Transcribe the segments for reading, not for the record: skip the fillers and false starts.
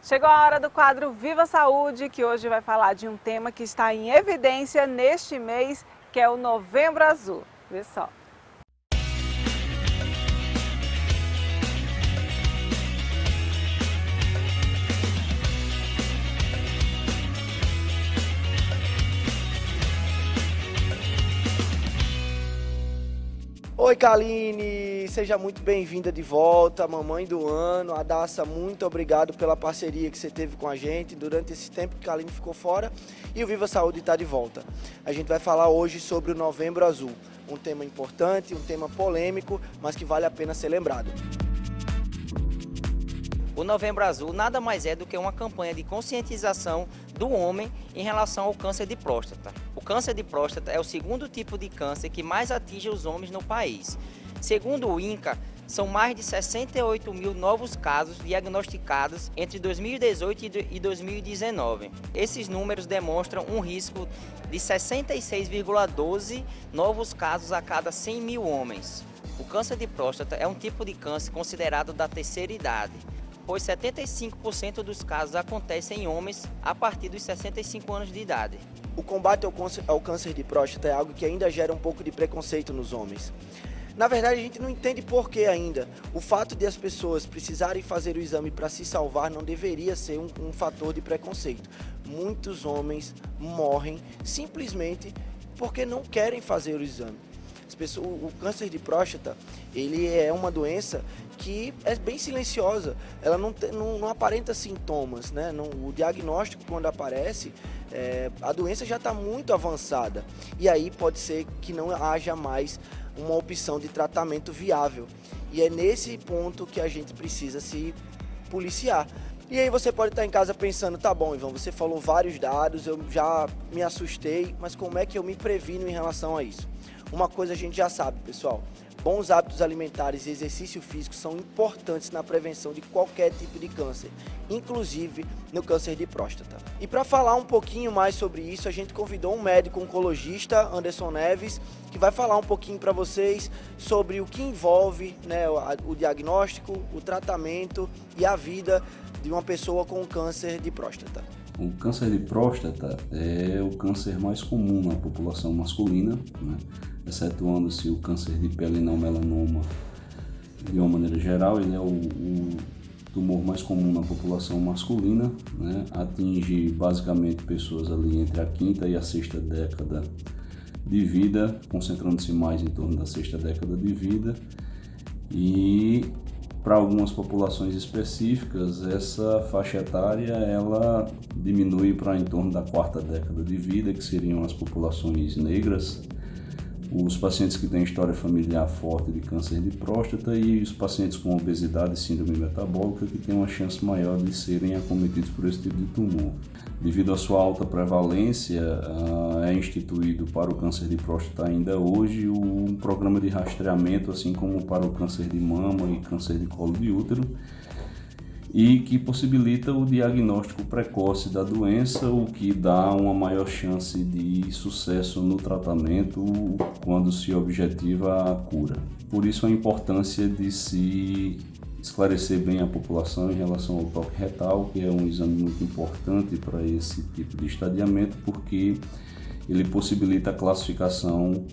Chegou a hora do quadro Viva Saúde, que hoje vai falar de um tema que está em evidência neste mês, que é o Novembro Azul. Vê só. Oi, Kaline, seja muito bem-vinda de volta, mamãe do ano. Adassa, muito obrigado pela parceria que você teve com a gente durante esse tempo que a Kaline ficou fora e o Viva Saúde está de volta. A gente vai falar hoje sobre o Novembro Azul, um tema importante, um tema polêmico, mas que vale a pena ser lembrado. O Novembro Azul nada mais é do que uma campanha de conscientização do homem em relação ao câncer de próstata. O câncer de próstata é o segundo tipo de câncer que mais atinge os homens no país. Segundo o INCA, são mais de 68 mil novos casos diagnosticados entre 2018 e 2019. Esses números demonstram um risco de 66,12 novos casos a cada 100 mil homens. O câncer de próstata é um tipo de câncer considerado da terceira idade, pois 75% dos casos acontecem em homens a partir dos 65 anos de idade. O combate ao câncer de próstata é algo que ainda gera um pouco de preconceito nos homens. Na verdade, a gente não entende por que ainda. O fato de as pessoas precisarem fazer o exame para se salvar não deveria ser um fator de preconceito. Muitos homens morrem simplesmente porque não querem fazer o exame. O câncer de próstata, ele é uma doença que é bem silenciosa, ela não aparenta sintomas, né? O diagnóstico, quando aparece, a doença já está muito avançada e aí pode ser que não haja mais uma opção de tratamento viável. E é nesse ponto que a gente precisa se policiar. E aí você pode estar em casa pensando, tá bom, Ivan, você falou vários dados, eu já me assustei, mas como é que eu me previno em relação a isso? Uma coisa a gente já sabe, pessoal, bons hábitos alimentares e exercício físico são importantes na prevenção de qualquer tipo de câncer, inclusive no câncer de próstata. E para falar um pouquinho mais sobre isso, a gente convidou um médico oncologista, Anderson Neves, que vai falar um pouquinho para vocês sobre o que envolve, né, o diagnóstico, o tratamento e a vida de uma pessoa com câncer de próstata. O câncer de próstata é o câncer mais comum na população masculina, né? Excetuando-se o câncer de pele não melanoma, de uma maneira geral, ele é o tumor mais comum na população masculina, né? Atinge basicamente pessoas ali entre a quinta e a sexta década de vida, concentrando-se mais em torno da sexta década de vida, e para algumas populações específicas, essa faixa etária ela diminui para em torno da quarta década de vida, que seriam as populações negras, os pacientes que têm história familiar forte de câncer de próstata e os pacientes com obesidade e síndrome metabólica, que têm uma chance maior de serem acometidos por esse tipo de tumor. Devido à sua alta prevalência, é instituído para o câncer de próstata ainda hoje um programa de rastreamento, assim como para o câncer de mama e câncer de colo de útero, e que possibilita o diagnóstico precoce da doença, o que dá uma maior chance de sucesso no tratamento quando se objetiva a cura. Por isso a importância de se esclarecer bem a população em relação ao toque retal, que é um exame muito importante para esse tipo de estadiamento, porque ele possibilita a classificação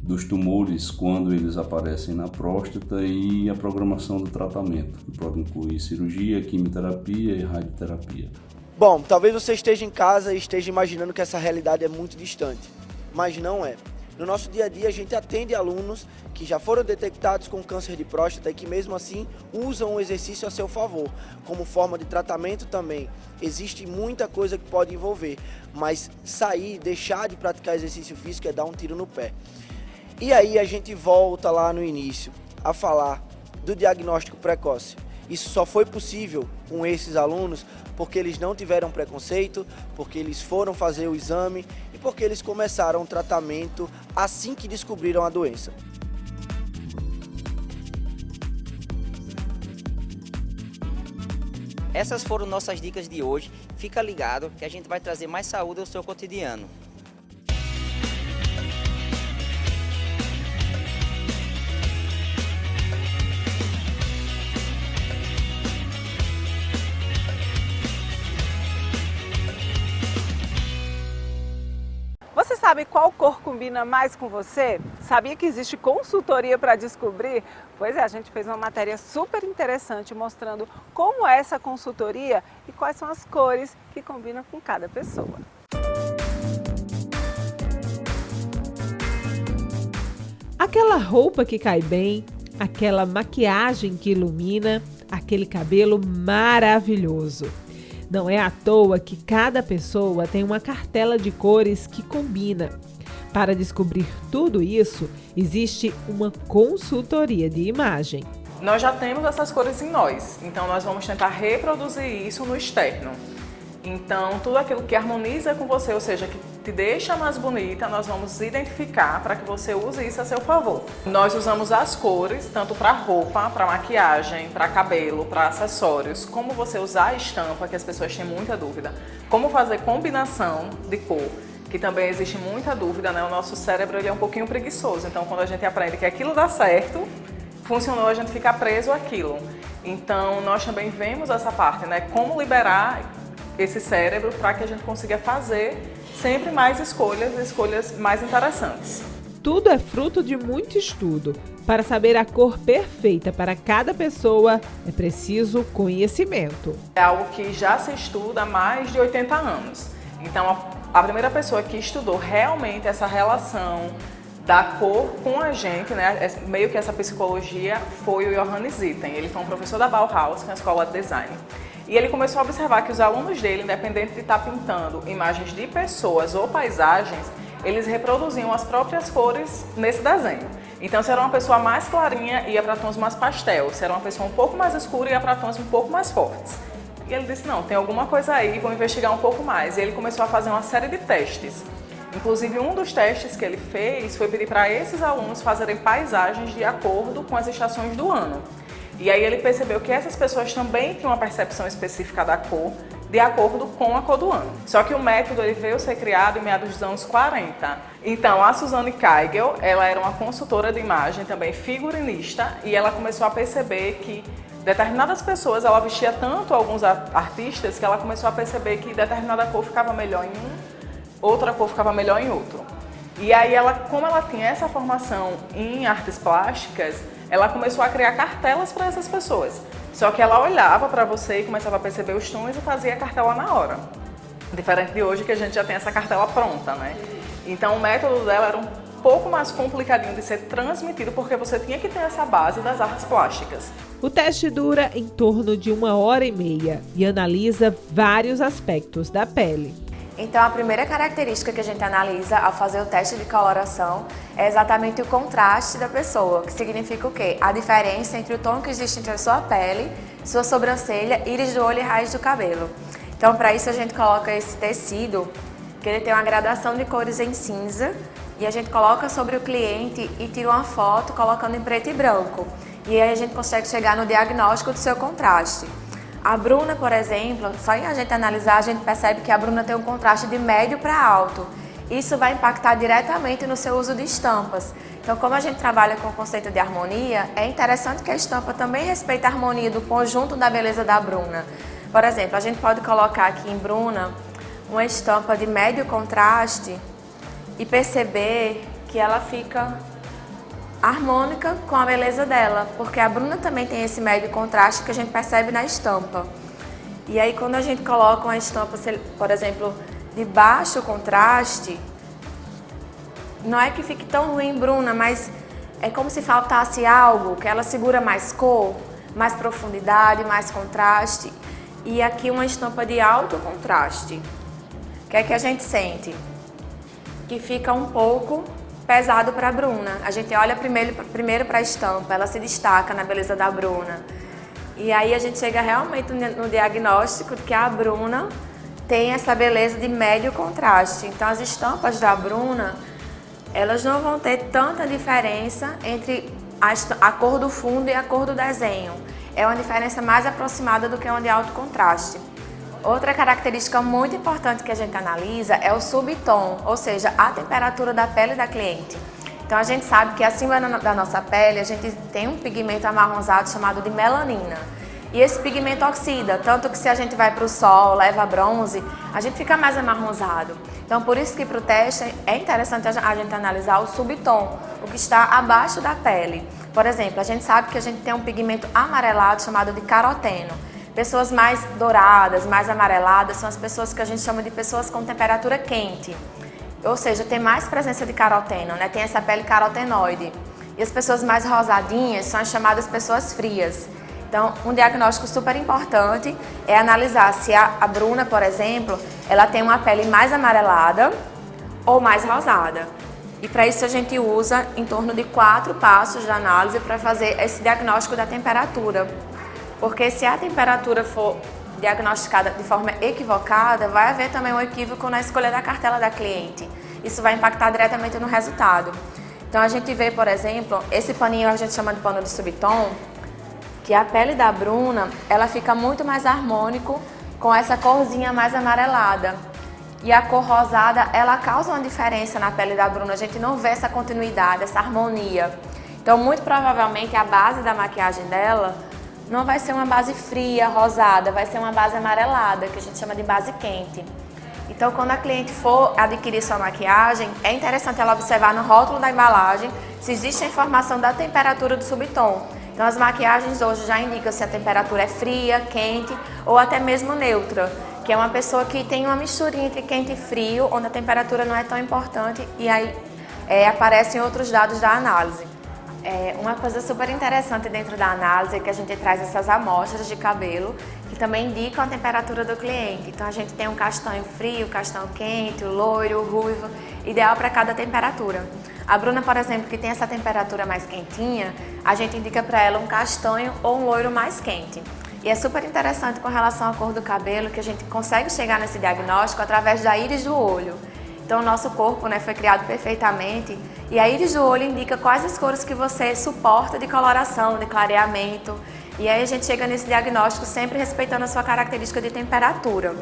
dos tumores quando eles aparecem na próstata e a programação do tratamento, que pode incluir cirurgia, quimioterapia e radioterapia. Bom, talvez você esteja em casa e esteja imaginando que essa realidade é muito distante, mas não é. No nosso dia a dia a gente atende alunos que já foram detectados com câncer de próstata e que mesmo assim usam o exercício a seu favor, como forma de tratamento também. Existe muita coisa que pode envolver, mas deixar de praticar exercício físico é dar um tiro no pé. E aí a gente volta lá no início a falar do diagnóstico precoce. Isso só foi possível com esses alunos porque eles não tiveram preconceito, porque eles foram fazer o exame e porque eles começaram o tratamento assim que descobriram a doença. Essas foram nossas dicas de hoje. Fica ligado que a gente vai trazer mais saúde ao seu cotidiano. sabe qual cor combina mais com você? Sabia que existe consultoria para descobrir? Pois é, a gente fez uma matéria super interessante mostrando como é essa consultoria e quais são as cores que combinam com cada pessoa. Aquela roupa que cai bem, aquela maquiagem que ilumina, aquele cabelo maravilhoso. Não é à toa que cada pessoa tem uma cartela de cores que combina. Para descobrir tudo isso, existe uma consultoria de imagem. Nós já temos essas cores em nós, então nós vamos tentar reproduzir isso no externo. Então, tudo aquilo que harmoniza com você, ou seja, que te deixa mais bonita, nós vamos identificar para que você use isso a seu favor. Nós usamos as cores, tanto para roupa, para maquiagem, para cabelo, para acessórios, como você usar a estampa, que as pessoas têm muita dúvida, como fazer combinação de cor, que também existe muita dúvida, né? O nosso cérebro ele é um pouquinho preguiçoso, então quando a gente aprende que aquilo dá certo, funcionou, a gente fica preso àquilo. Então, nós também vemos essa parte, né? Como liberar esse cérebro para que a gente consiga fazer sempre mais escolhas mais interessantes. Tudo é fruto de muito estudo. Para saber a cor perfeita para cada pessoa, é preciso conhecimento. É algo que já se estuda há mais de 80 anos. Então, a primeira pessoa que estudou realmente essa relação da cor com a gente, né, meio que essa psicologia, foi o Johannes Itten. Ele foi um professor da Bauhaus, que é uma escola de design. E ele começou a observar que os alunos dele, independente de estar pintando imagens de pessoas ou paisagens, eles reproduziam as próprias cores nesse desenho. Então, se era uma pessoa mais clarinha, ia para tons mais pastel. Se era uma pessoa um pouco mais escura, ia para tons um pouco mais fortes. E ele disse, não, tem alguma coisa aí, vou investigar um pouco mais. E ele começou a fazer uma série de testes. Inclusive, um dos testes que ele fez foi pedir para esses alunos fazerem paisagens de acordo com as estações do ano. E aí ele percebeu que essas pessoas também tinham uma percepção específica da cor, de acordo com a cor do ano. Só que o método ele veio ser criado em meados dos anos 40. Então, a Suzanne Kaigel, ela era uma consultora de imagem, também figurinista, e ela começou a perceber que determinadas pessoas, ela vestia tanto alguns artistas, que ela começou a perceber que determinada cor ficava melhor em um, outra cor ficava melhor em outro. E aí, como ela tinha essa formação em artes plásticas, ela começou a criar cartelas para essas pessoas. Só que ela olhava para você e começava a perceber os tons e fazia a cartela na hora. Diferente de hoje que a gente já tem essa cartela pronta, né? Então o método dela era um pouco mais complicadinho de ser transmitido porque você tinha que ter essa base das artes plásticas. O teste dura em torno de 1h30 e analisa vários aspectos da pele. Então, a primeira característica que a gente analisa ao fazer o teste de coloração é exatamente o contraste da pessoa, que significa o quê? A diferença entre o tom que existe entre a sua pele, sua sobrancelha, íris do olho e raiz do cabelo. Então, para isso a gente coloca esse tecido, que ele tem uma gradação de cores em cinza, e a gente coloca sobre o cliente e tira uma foto colocando em preto e branco. E aí a gente consegue chegar no diagnóstico do seu contraste. A Bruna, por exemplo, só em a gente analisar, a gente percebe que a Bruna tem um contraste de médio para alto. Isso vai impactar diretamente no seu uso de estampas. Então, como a gente trabalha com o conceito de harmonia, é interessante que a estampa também respeite a harmonia do conjunto da beleza da Bruna. Por exemplo, a gente pode colocar aqui em Bruna uma estampa de médio contraste e perceber que ela fica harmônica com a beleza dela, porque a Bruna também tem esse médio contraste que a gente percebe na estampa. E aí quando a gente coloca uma estampa, por exemplo, de baixo contraste, não é que fique tão ruim Bruna, mas é como se faltasse algo, que ela segura mais cor, mais profundidade, mais contraste. E aqui uma estampa de alto contraste. O que é que a gente sente? Que fica um pouco pesado para a Bruna. A gente olha primeiro para a estampa, ela se destaca na beleza da Bruna. E aí a gente chega realmente no diagnóstico de que a Bruna tem essa beleza de médio contraste. Então as estampas da Bruna, elas não vão ter tanta diferença entre a cor do fundo e a cor do desenho. É uma diferença mais aproximada do que uma de alto contraste. Outra característica muito importante que a gente analisa é o subtom, ou seja, a temperatura da pele da cliente. Então a gente sabe que acima da nossa pele a gente tem um pigmento amarronzado chamado de melanina. E esse pigmento oxida, tanto que se a gente vai para o sol, leva bronze, a gente fica mais amarronzado. Então, por isso que para o teste é interessante a gente analisar o subtom, o que está abaixo da pele. Por exemplo, a gente sabe que a gente tem um pigmento amarelado chamado de caroteno. Pessoas mais douradas, mais amareladas, são as pessoas que a gente chama de pessoas com temperatura quente. Ou seja, tem mais presença de caroteno, né? Tem essa pele carotenoide. E as pessoas mais rosadinhas são as chamadas pessoas frias. Então, um diagnóstico super importante é analisar se a Bruna, por exemplo, ela tem uma pele mais amarelada ou mais rosada. E para isso a gente usa em torno de 4 passos de análise para fazer esse diagnóstico da temperatura. Porque se a temperatura for diagnosticada de forma equivocada, vai haver também um equívoco na escolha da cartela da cliente. Isso vai impactar diretamente no resultado. Então a gente vê, por exemplo, esse paninho a gente chama de pano de subtom, que a pele da Bruna, ela fica muito mais harmônico com essa corzinha mais amarelada. E a cor rosada, ela causa uma diferença na pele da Bruna, a gente não vê essa continuidade, essa harmonia. Então, muito provavelmente, a base da maquiagem dela não vai ser uma base fria, rosada, vai ser uma base amarelada, que a gente chama de base quente. Então, quando a cliente for adquirir sua maquiagem, é interessante ela observar no rótulo da embalagem se existe a informação da temperatura do subtom. Então, as maquiagens hoje já indicam se a temperatura é fria, quente ou até mesmo neutra, que é uma pessoa que tem uma misturinha entre quente e frio, onde a temperatura não é tão importante e aí aparecem outros dados da análise. Uma coisa super interessante dentro da análise é que a gente traz essas amostras de cabelo que também indicam a temperatura do cliente. Então a gente tem um castanho frio, castanho quente, o loiro, o ruivo, ideal para cada temperatura. A Bruna, por exemplo, que tem essa temperatura mais quentinha, a gente indica para ela um castanho ou um loiro mais quente. E é super interessante com relação à cor do cabelo que a gente consegue chegar nesse diagnóstico através da íris do olho. Então o nosso corpo, né, foi criado perfeitamente e a íris do olho indica quais as cores que você suporta de coloração, de clareamento. E aí a gente chega nesse diagnóstico sempre respeitando a sua característica de temperatura.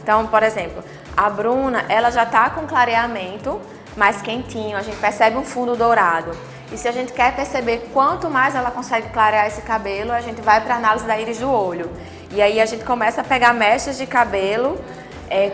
Então, por exemplo, a Bruna, ela já está com clareamento mais quentinho, a gente percebe um fundo dourado. E se a gente quer perceber quanto mais ela consegue clarear esse cabelo, a gente vai para a análise da íris do olho. E aí a gente começa a pegar mechas de cabelo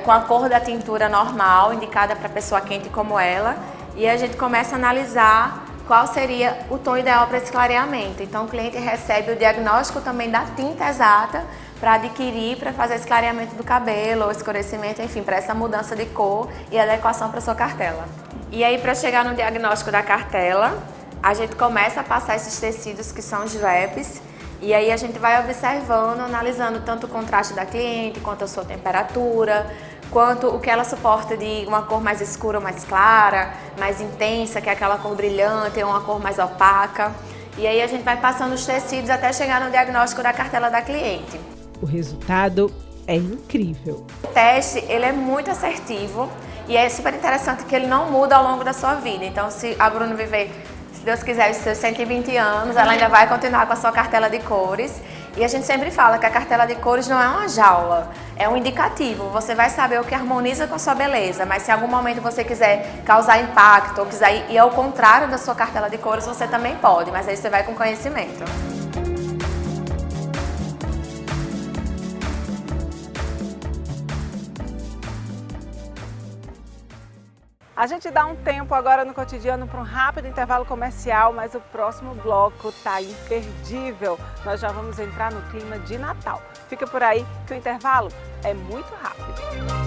com a cor da tintura normal, indicada para pessoa quente como ela, e a gente começa a analisar qual seria o tom ideal para esse clareamento. Então o cliente recebe o diagnóstico também da tinta exata para adquirir, para fazer esse clareamento do cabelo, ou escurecimento, enfim, para essa mudança de cor e adequação para sua cartela. E aí, para chegar no diagnóstico da cartela, a gente começa a passar esses tecidos que são os wraps, e aí a gente vai observando, analisando tanto o contraste da cliente, quanto a sua temperatura, quanto o que ela suporta de uma cor mais escura ou mais clara, mais intensa, que é aquela cor brilhante, ou uma cor mais opaca. E aí a gente vai passando os tecidos até chegar no diagnóstico da cartela da cliente. O resultado é incrível. O teste, ele é muito assertivo e é super interessante que ele não muda ao longo da sua vida. Então, se a Bruna viver, se Deus quiser, os seus 120 anos, ela ainda vai continuar com a sua cartela de cores. E a gente sempre fala que a cartela de cores não é uma jaula, é um indicativo. Você vai saber o que harmoniza com a sua beleza, mas se em algum momento você quiser causar impacto ou quiser ir ao contrário da sua cartela de cores, você também pode, mas aí você vai com conhecimento. A gente dá um tempo agora no cotidiano para um rápido intervalo comercial, mas o próximo bloco tá imperdível. Nós já vamos entrar no clima de Natal. Fica por aí que o intervalo é muito rápido.